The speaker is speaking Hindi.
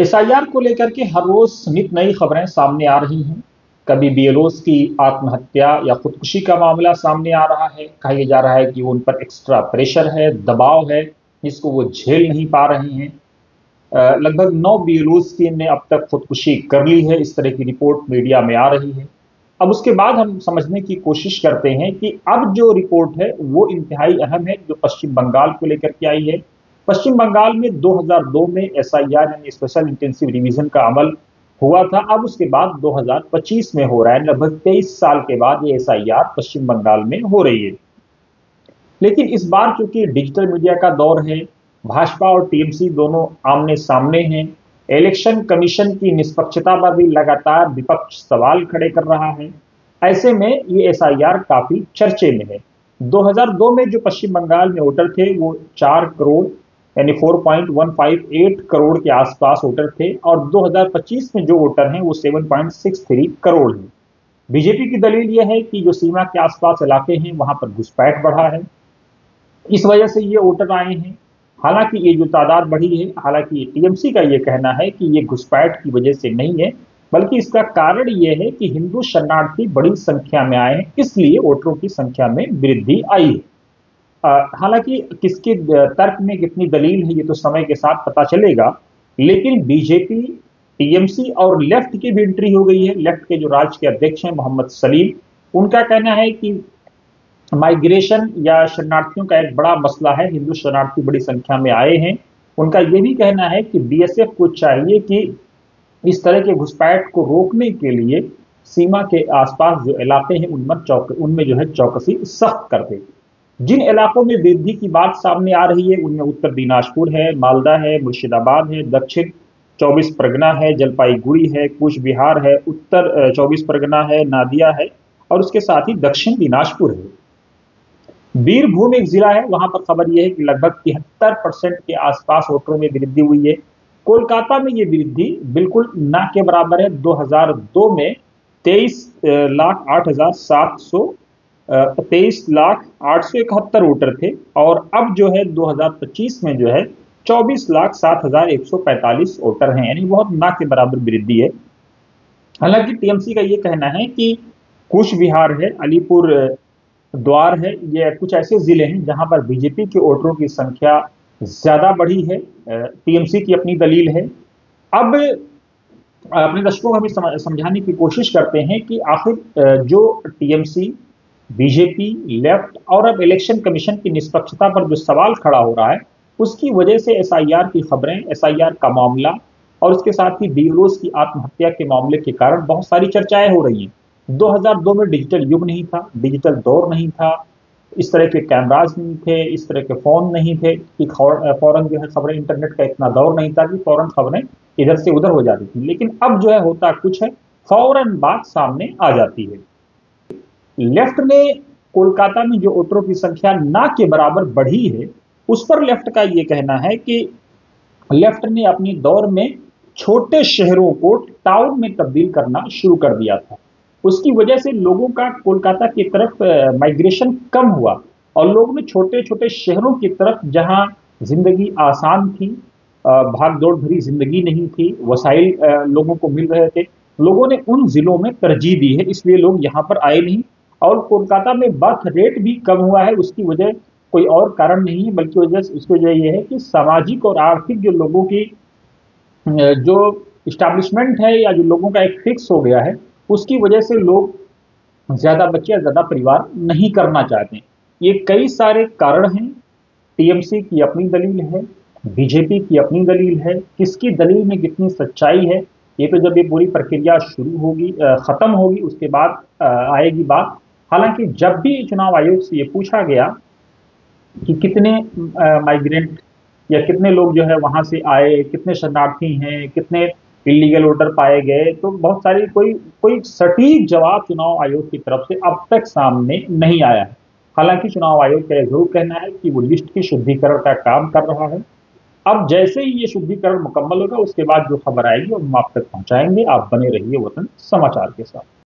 एसआईआर को लेकर के हर रोज नित नई खबरें सामने आ रही हैं। कभी बीएलओस की आत्महत्या या खुदकुशी का मामला सामने आ रहा है। कहा जा रहा है कि उन पर एक्स्ट्रा प्रेशर है, दबाव है, जिसको वो झेल नहीं पा रहे हैं। लगभग 9 बीएलओस की ने अब तक खुदकुशी कर ली है, इस तरह की रिपोर्ट मीडिया में आ रही है। अब उसके बाद हम समझने की कोशिश करते हैं कि अब जो रिपोर्ट है वो इंतहाई अहम है, जो पश्चिम बंगाल को लेकर के आई है। पश्चिम बंगाल में 2002 में एसआईआर यानी स्पेशल इंटेंसिव रिवीजन का अमल हुआ था। अब उसके बाद 2025 में हो रहा है। लगभग 23 साल के बाद ये एसआईआर पश्चिम बंगाल में हो रही है। लेकिन इस बार चूंकि डिजिटल मीडिया का दौर है, भाजपा और टीएमसी दोनों आमने सामने हैं। इलेक्शन कमीशन की निष्पक्षता पर भी लगातार विपक्ष सवाल खड़े कर रहा है। ऐसे में ये एसआईआर काफी चर्चे में है। 2002 में जो पश्चिम बंगाल में वोटर थे वो 4 करोड़ यानी 4.158 करोड़ के आसपास वोटर थे, और 2025 में जो वोटर हैं वो 7.63 करोड़ हैं। बीजेपी की दलील यह है कि जो सीमा के आसपास इलाके हैं वहां पर घुसपैठ बढ़ा है, इस वजह से ये वोटर आए हैं। हालांकि ये जो तादाद बढ़ी है, हालांकि टीएमसी का ये कहना है कि ये घुसपैठ की वजह से नहीं है, बल्कि इसका कारण ये है कि हिंदू शरणार्थी बड़ी संख्या में आए हैं, इसलिए वोटरों की संख्या में वृद्धि आई है। हालांकि किसके तर्क में कितनी दलील है ये तो समय के साथ पता चलेगा। लेकिन बीजेपी, टीएमसी और लेफ्ट की भी एंट्री हो गई है। लेफ्ट के जो राज्य के अध्यक्ष हैं मोहम्मद सलीम, उनका कहना है कि माइग्रेशन या शरणार्थियों का एक बड़ा मसला है, हिंदू शरणार्थी बड़ी संख्या में आए हैं। उनका यह भी कहना है कि बीएसएफ को चाहिए कि इस तरह के घुसपैठ को रोकने के लिए सीमा के आसपास जो इलाके हैं उनमें जो है चौकसी सख्त कर दे। जिन इलाकों में वृद्धि की बात सामने आ रही है उनमें उत्तर दिनाजपुर है, मालदा है, मुर्शिदाबाद है, दक्षिण 24 परगना है, जलपाईगुड़ी है, कूच बिहार है, उत्तर 24 परगना है, नादिया है, और उसके साथ ही दक्षिण दिनाजपुर है। बीरभूम एक जिला है, वहां पर खबर यह है कि लगभग 73% के आसपास वोटरों में वृद्धि हुई है। कोलकाता में यह वृद्धि बिल्कुल ना के बराबर है। 2002 में 23,871 वोटर थे, और अब जो है 2025 में जो है 24,07,145 वोटर हैं, यानी बहुत ना के बराबर वृद्धि है। हालांकि टीएमसी का यह कहना है कि कूच बिहार है, अलीपुर द्वार है, ये कुछ ऐसे जिले हैं जहां पर बीजेपी के वोटरों की संख्या ज्यादा बढ़ी है। टीएमसी की अपनी दलील है। अब अपने दर्शकों को हम समझाने की कोशिश करते हैं कि आखिर जो टीएमसी, बीजेपी, लेफ्ट और अब इलेक्शन कमीशन की निष्पक्षता पर जो सवाल खड़ा हो रहा है, उसकी वजह से एसआईआर की खबरें, एसआईआर का मामला और उसके साथ ही बीएलओस की आत्महत्या के मामले के कारण बहुत सारी चर्चाएं हो रही हैं। 2002 में डिजिटल युग नहीं था, डिजिटल दौर नहीं था, इस तरह के कैमराज नहीं थे, इस तरह के फोन नहीं थे कि फौरन जो है खबरें, इंटरनेट का इतना दौर नहीं था कि फौरन खबरें इधर से उधर हो जाती थी। लेकिन अब जो है होता कुछ है, फौरन बात सामने आ जाती है। लेफ्ट ने कोलकाता में जो वोटरों की संख्या ना के बराबर बढ़ी है, उस पर लेफ्ट का यह कहना है कि लेफ्ट ने अपनी दौर में छोटे शहरों को टाउन में तब्दील करना शुरू कर दिया था। उसकी वजह से लोगों का कोलकाता की तरफ माइग्रेशन कम हुआ, और लोग ने छोटे छोटे शहरों की तरफ, जहां जिंदगी आसान थी, भाग दौड़ भरी जिंदगी नहीं थी, वसाइल लोगों को मिल रहे थे, लोगों ने उन जिलों में तरजीह दी है, इसलिए लोग यहाँ पर आए नहीं। और कोलकाता में बर्थ रेट भी कम हुआ है। उसकी वजह कोई और कारण नहीं है, बल्कि उसकी वजह यह है कि सामाजिक और आर्थिक जो लोगों की जो इस्टेब्लिशमेंट है, या जो लोगों का एक फिक्स हो गया है, उसकी वजह से लोग ज्यादा बच्चे या ज्यादा परिवार नहीं करना चाहते हैं। ये कई सारे कारण हैं। टीएमसी की अपनी दलील है, बीजेपी की अपनी दलील है। किसकी दलील में कितनी सच्चाई है, ये तो जब ये पूरी प्रक्रिया शुरू होगी, खत्म होगी, उसके बाद आएगी बात। हालांकि जब भी चुनाव आयोग से ये पूछा गया कि कितने माइग्रेंट या कितने लोग जो है वहां से आए, कितने शरणार्थी हैं, कितने इलीगल वोटर पाए गए, तो बहुत सारी कोई कोई सटीक जवाब चुनाव आयोग की तरफ से अब तक सामने नहीं आया है। हालांकि चुनाव आयोग का जरूर कहना है कि वो लिस्ट की शुद्धिकरण का काम कर रहा है। अब जैसे ही ये शुद्धिकरण मुकम्मल होगा, उसके बाद जो खबर आएगी वो हम आप तक पहुंचाएंगे। आप बने रहिए वतन समाचार के साथ।